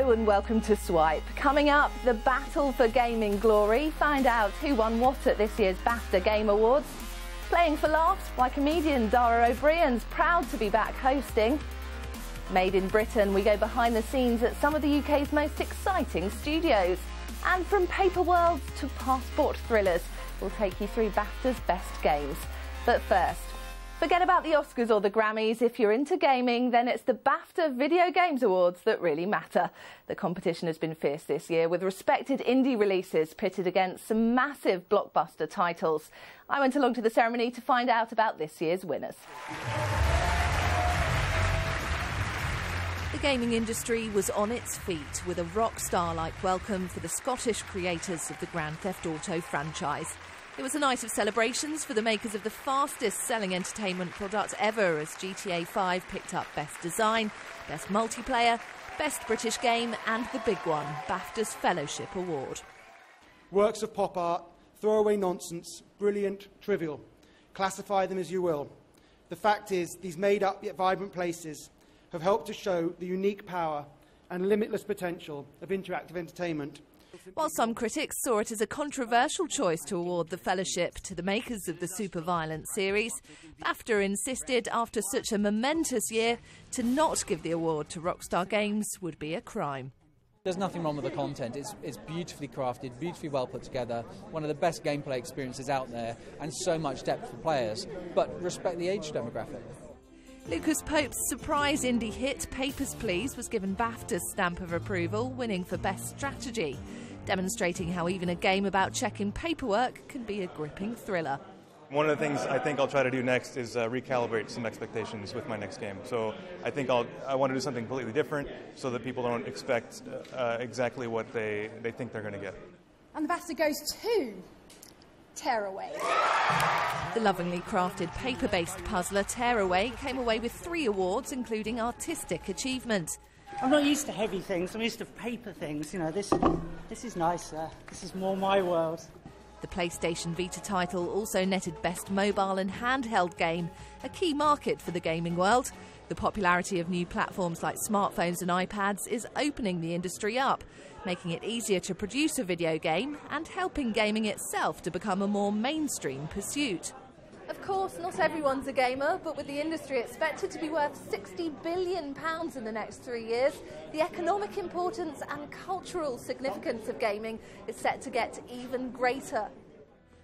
Hello and welcome to Swipe. Coming up, the battle for gaming glory. Find out who won what at this year's Bafta Game Awards. Playing for laughs, why comedian Dara O Briain's proud to be back hosting. Made in Britain, we go behind the scenes at some of the UK's most exciting studios. And from paper worlds to passport thrillers, we'll take you through Bafta's best games. But first, forget about the Oscars or the Grammys. If you're into gaming, then it's the Bafta Video Games Awards that really matter. The competition has been fierce this year, with respected indie releases pitted against some massive blockbuster titles. I went along to the ceremony to find out about this year's winners. The gaming industry was on its feet with a rock star-like welcome for the Scottish creators of the Grand Theft Auto franchise. It was a night of celebrations for the makers of the fastest-selling entertainment product ever, as GTA 5 picked up Best Design, Best Multiplayer, Best British Game and the big one, BAFTA's Fellowship Award. Works of pop art, throwaway nonsense, brilliant, trivial. Classify them as you will. The fact is, these made-up yet vibrant places have helped to show the unique power and limitless potential of interactive entertainment. While some critics saw it as a controversial choice to award the fellowship to the makers of the super-violent series, BAFTA insisted after such a momentous year to not give the award to Rockstar Games would be a crime. There's nothing wrong with the content. It's beautifully crafted, beautifully well put together, one of the best gameplay experiences out there, and so much depth for players, but respect the age demographic. Lucas Pope's surprise indie hit Papers, Please was given BAFTA's stamp of approval, winning for Best Strategy, demonstrating how even a game about checking paperwork can be a gripping thriller. One of the things I think I'll try to do next is recalibrate some expectations with my next game. So I think I want to do something completely different so that people don't expect exactly what they think they're going to get. And the BAFTA goes to Tearaway. The lovingly crafted paper-based puzzler Tearaway came away with 3 awards, including Artistic Achievement. I'm not used to heavy things, I'm used to paper things. You know, this is nicer. This is more my world. The PlayStation Vita title also netted Best Mobile and Handheld Game, a key market for the gaming world. The popularity of new platforms like smartphones and iPads is opening the industry up, making it easier to produce a video game and helping gaming itself to become a more mainstream pursuit. Of course, not everyone's a gamer, but with the industry expected to be worth £60 billion in the next 3 years, the economic importance and cultural significance of gaming is set to get even greater.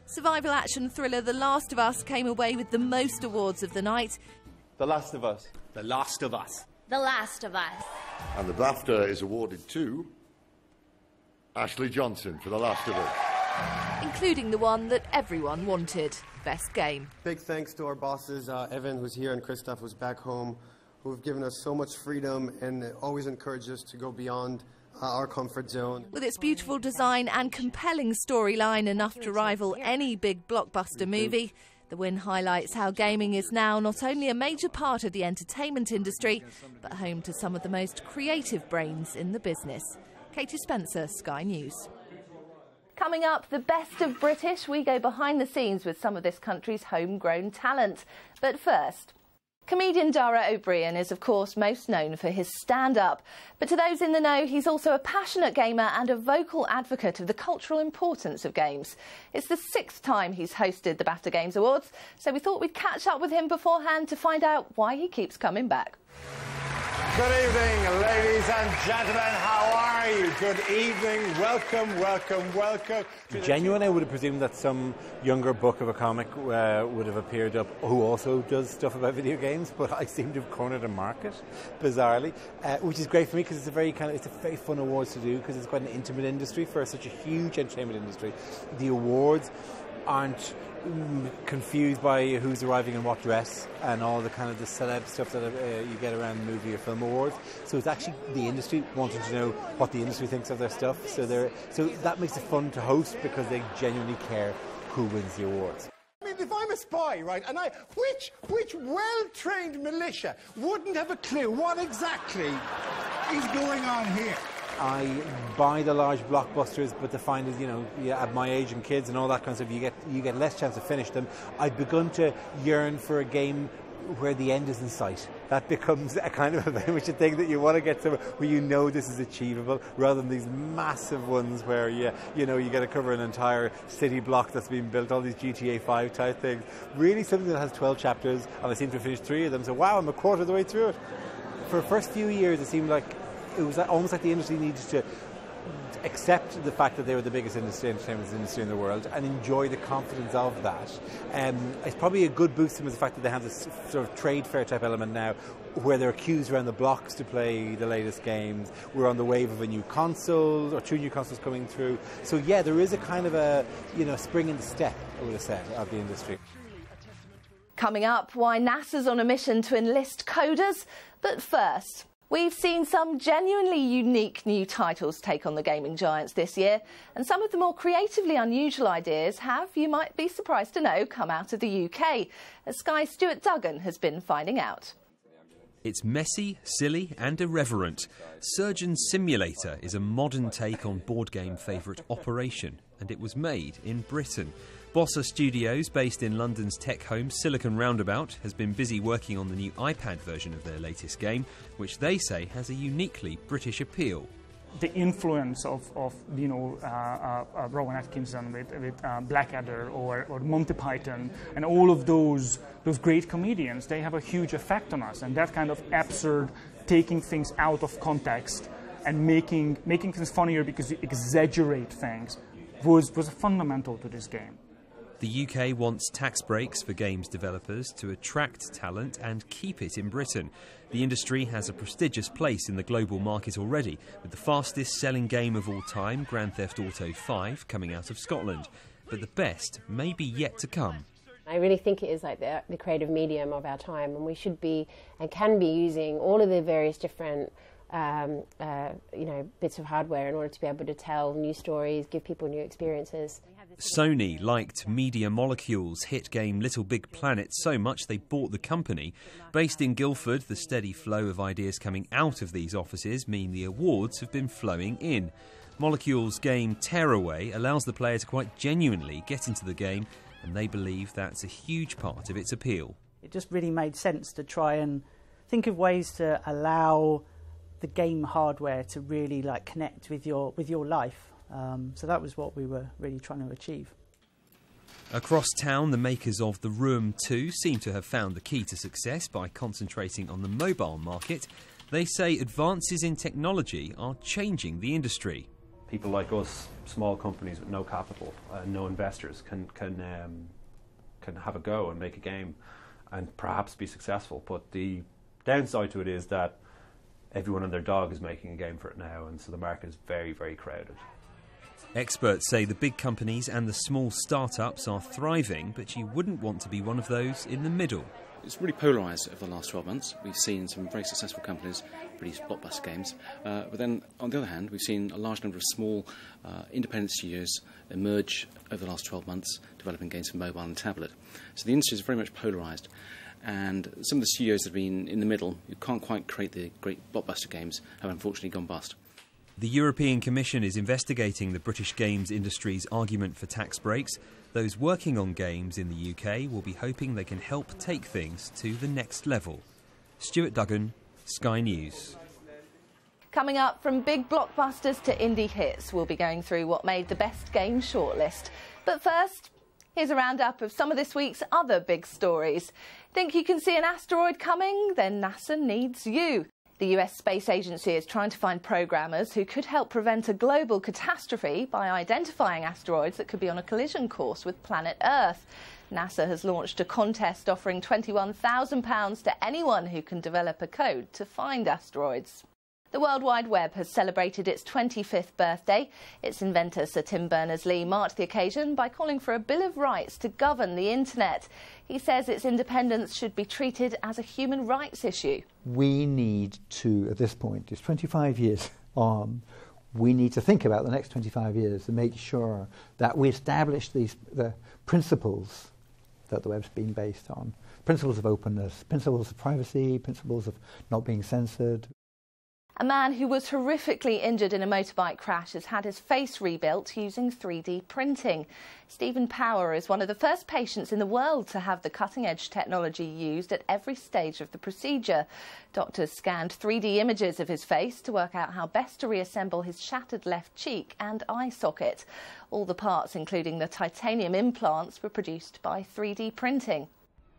Survival action thriller The Last of Us came away with the most awards of the night. The Last of Us. The Last of Us. The Last of Us. And the BAFTA is awarded to Ashley Johnson for The Last of Us. Including the one that everyone wanted, Best Game. Big thanks to our bosses, Evan, who's here, and Christoph, who's back home, who have given us so much freedom and always encouraged us to go beyond our comfort zone. With its beautiful design and compelling storyline enough to rival any big blockbuster movie, the win highlights how gaming is now not only a major part of the entertainment industry, but home to some of the most creative brains in the business. Katie Spencer, Sky News. Coming up, the best of British. We go behind the scenes with some of this country's homegrown talent. But first, comedian Dara O Briain is, of course, most known for his stand-up. But to those in the know, he's also a passionate gamer and a vocal advocate of the cultural importance of games. It's the 6th time he's hosted the Bafta Games Awards, so we thought we'd catch up with him beforehand to find out why he keeps coming back. Good evening, ladies and gentlemen. How are you? Good evening. Welcome, welcome, welcome. Genuine, I would have presumed that some younger book of a comic would have appeared up who also does stuff about video games, but I seem to have cornered a market, bizarrely, which is great for me because it's a very fun awards to do because it's quite an intimate industry for such a huge entertainment industry. The awards aren't confused by who's arriving in what dress and all the kind of the celeb stuff that you get around movie or film awards. So it's actually the industry wanting to know what the industry thinks of their stuff. So that makes it fun to host because they genuinely care who wins the awards. I mean, if I'm a spy, right, and which well-trained militia wouldn't have a clue what exactly is going on here? I buy the large blockbusters, but the find is, at my age and kids and all that kind of stuff, you get less chance to finish them. I've begun to yearn for a game where the end is in sight. That becomes a kind of a very much a thing that you want to get to where you know this is achievable, rather than these massive ones where you got to cover an entire city block that's been built, all these GTA 5 type things. Really something that has 12 chapters, and I seem to have finished 3 of them, so wow, I'm a quarter of the way through it. For the first few years, it seemed like it was almost like the industry needed to accept the fact that they were the biggest entertainment industry in the world and enjoy the confidence of that. It's probably a good boost to them is the fact that they have this sort of trade fair type element now where there are queues around the blocks to play the latest games. We're on the wave of a new console or 2 new consoles coming through. So yeah, there is a kind of a spring in the step, I would have said, of the industry. Coming up, why NASA's on a mission to enlist coders. But first, we've seen some genuinely unique new titles take on the gaming giants this year, and some of the more creatively unusual ideas have, you might be surprised to know, come out of the UK, as Sky's Stuart Duggan has been finding out. It's messy, silly and irreverent. Surgeon Simulator is a modern take on board game favourite Operation, and it was made in Britain. Bossa Studios, based in London's tech home Silicon Roundabout, has been busy working on the new iPad version of their latest game, which they say has a uniquely British appeal. The influence of Rowan Atkinson with Blackadder or Monty Python and all of those great comedians, they have a huge effect on us. And that kind of absurd, taking things out of context and making things funnier because you exaggerate things was fundamental to this game. The UK wants tax breaks for games developers to attract talent and keep it in Britain. The industry has a prestigious place in the global market already, with the fastest selling game of all time, Grand Theft Auto 5, coming out of Scotland. But the best may be yet to come. I really think it is like the creative medium of our time, and we should be and can be using all of the various different bits of hardware in order to be able to tell new stories, give people new experiences. Sony liked Media Molecule's hit game Little Big Planet so much they bought the company. Based in Guildford, the steady flow of ideas coming out of these offices mean the awards have been flowing in. Molecule's game Tearaway allows the player to quite genuinely get into the game, and they believe that's a huge part of its appeal. It just really made sense to try and think of ways to allow the game hardware to really connect with your life. So that was what we were really trying to achieve. Across town, the makers of The Room 2 seem to have found the key to success by concentrating on the mobile market. They say advances in technology are changing the industry. People like us, small companies with no capital, no investors, can have a go and make a game and perhaps be successful. But the downside to it is that everyone and their dog is making a game for it now, and so the market is very, very crowded. Experts say the big companies and the small startups are thriving, but you wouldn't want to be one of those in the middle. It's really polarised over the last 12 months. We've seen some very successful companies produce blockbuster games, but then on the other hand we've seen a large number of small independent studios emerge over the last 12 months developing games for mobile and tablet. So the industry is very much polarised, and some of the studios that have been in the middle, who can't quite create the great blockbuster games, have unfortunately gone bust. The European Commission is investigating the British games industry's argument for tax breaks. Those working on games in the UK will be hoping they can help take things to the next level. Stuart Duggan, Sky News. Coming up, from big blockbusters to indie hits, we'll be going through what made the best game shortlist. But first, here's a roundup of some of this week's other big stories. Think you can see an asteroid coming? Then NASA needs you. The US Space Agency is trying to find programmers who could help prevent a global catastrophe by identifying asteroids that could be on a collision course with planet Earth. NASA has launched a contest offering £21,000 to anyone who can develop a code to find asteroids. The World Wide Web has celebrated its 25th birthday. Its inventor, Sir Tim Berners-Lee, marked the occasion by calling for a Bill of Rights to govern the Internet. He says its independence should be treated as a human rights issue. We need to, at this point, it's 25 years on, we need to think about the next 25 years to make sure that we establish the principles that the web's been based on. Principles of openness, principles of privacy, principles of not being censored. A man who was horrifically injured in a motorbike crash has had his face rebuilt using 3D printing. Stephen Power is one of the first patients in the world to have the cutting-edge technology used at every stage of the procedure. Doctors scanned 3D images of his face to work out how best to reassemble his shattered left cheek and eye socket. All the parts, including the titanium implants, were produced by 3D printing.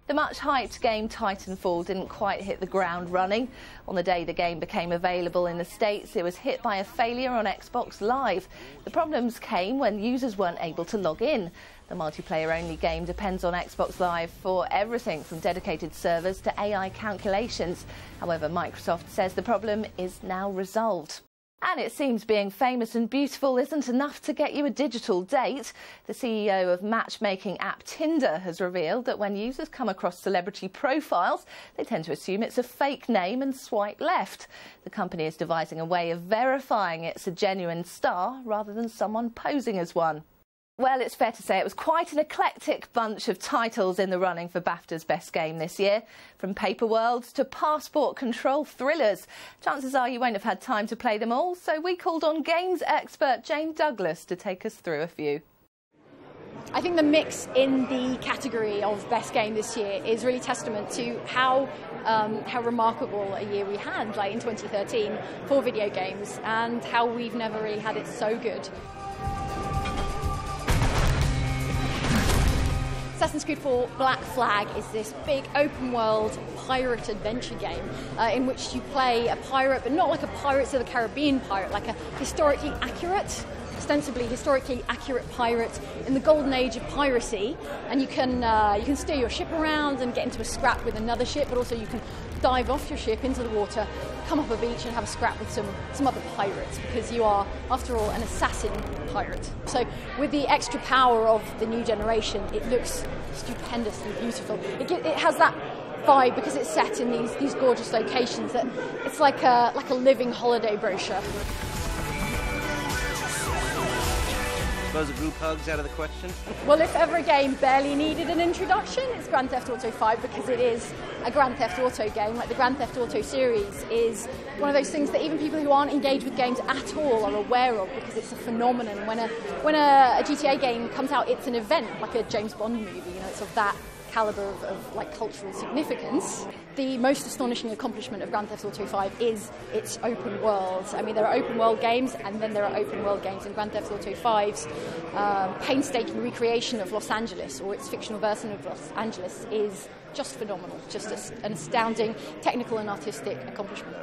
The much-hyped game Titanfall didn't quite hit the ground running. On the day the game became available in the States, it was hit by a failure on Xbox Live. The problems came when users weren't able to log in. The multiplayer-only game depends on Xbox Live for everything from dedicated servers to AI calculations. However, Microsoft says the problem is now resolved. And it seems being famous and beautiful isn't enough to get you a digital date. The CEO of matchmaking app Tinder has revealed that when users come across celebrity profiles, they tend to assume it's a fake name and swipe left. The company is devising a way of verifying it's a genuine star rather than someone posing as one. Well, it's fair to say it was quite an eclectic bunch of titles in the running for BAFTA's Best Game this year. From paper worlds to passport control thrillers. Chances are you won't have had time to play them all, so we called on games expert Jane Douglas to take us through a few. I think the mix in the category of Best Game this year is really testament to how remarkable a year we had, like in 2013, for video games, and how we've never really had it so good. Assassin's Creed 4 Black Flag is this big open-world pirate adventure game in which you play a pirate, but not like a Pirates of the Caribbean pirate, like a ostensibly historically accurate pirate in the golden age of piracy. And you can steer your ship around and get into a scrap with another ship, but also you can dive off your ship into the water, come up a beach and have a scrap with some other pirates, because you are, after all, an assassin pirate. So with the extra power of the new generation, it looks stupendously beautiful. It has that vibe because it's set in these gorgeous locations that it's like a living holiday brochure. Suppose a group hug's out of the question? Well, if ever a game barely needed an introduction, it's Grand Theft Auto 5, because it is a Grand Theft Auto game. Like the Grand Theft Auto series is one of those things that even people who aren't engaged with games at all are aware of, because it's a phenomenon. When a GTA game comes out, it's an event, like a James Bond movie. You know, it's of that caliber of like cultural significance. The most astonishing accomplishment of Grand Theft Auto 5 is its open world. I mean, there are open world games, and then there are open world games. And Grand Theft Auto 5's painstaking recreation of Los Angeles, or its fictional version of Los Angeles, is just phenomenal. Just an astounding technical and artistic accomplishment.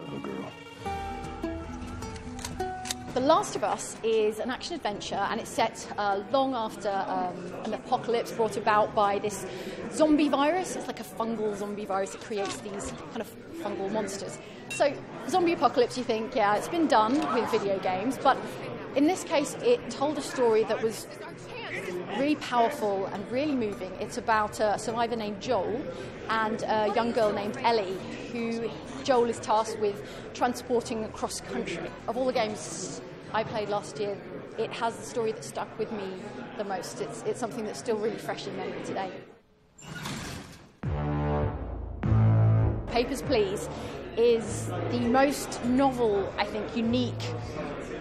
The Last of Us is an action-adventure, and it's set long after an apocalypse brought about by this zombie virus. It's like a fungal zombie virus that creates these kind of fungal monsters. So, zombie apocalypse, you think, yeah, it's been done with video games, but in this case, it told a story that was really powerful and really moving. It's about a survivor named Joel and a young girl named Ellie, who Joel is tasked with transporting across country. Of all the games I played last year, it has the story that stuck with me the most. It's something that's still really fresh in memory today. Papers, Please is the most novel, I think, unique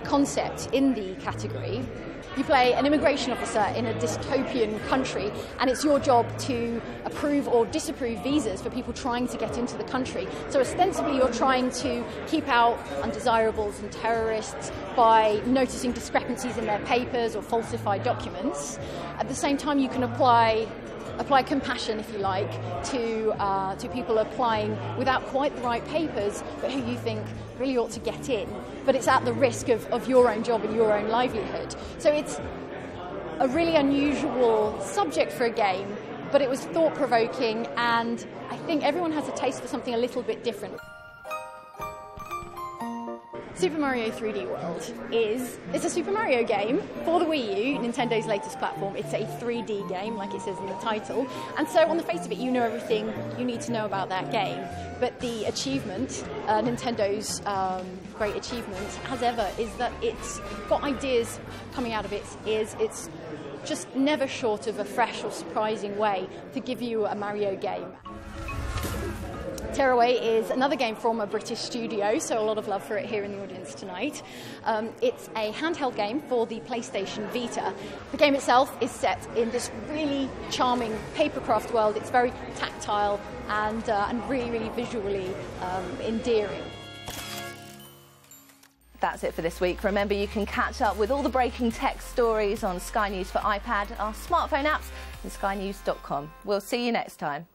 concept in the category. You play an immigration officer in a dystopian country, and it's your job to approve or disapprove visas for people trying to get into the country. So ostensibly you're trying to keep out undesirables and terrorists by noticing discrepancies in their papers or falsified documents. At the same time, you can apply compassion, if you like, to people applying without quite the right papers, but who you think really ought to get in. But it's at the risk of your own job and your own livelihood. So it's a really unusual subject for a game, but it was thought-provoking, and I think everyone has a taste for something a little bit different. Super Mario 3D World it's a Super Mario game for the Wii U, Nintendo's latest platform. It's a 3D game, like it says in the title, and so on the face of it, you know everything you need to know about that game. But the achievement, Nintendo's great achievement, as ever, is that it's got ideas coming out of its ears. It's just never short of a fresh or surprising way to give you a Mario game. Tearaway is another game from a British studio, so a lot of love for it here in the audience tonight. It's a handheld game for the PlayStation Vita. The game itself is set in this really charming papercraft world. It's very tactile and really, really visually endearing. That's it for this week. Remember, you can catch up with all the breaking tech stories on Sky News for iPad, our smartphone apps, and skynews.com. We'll see you next time.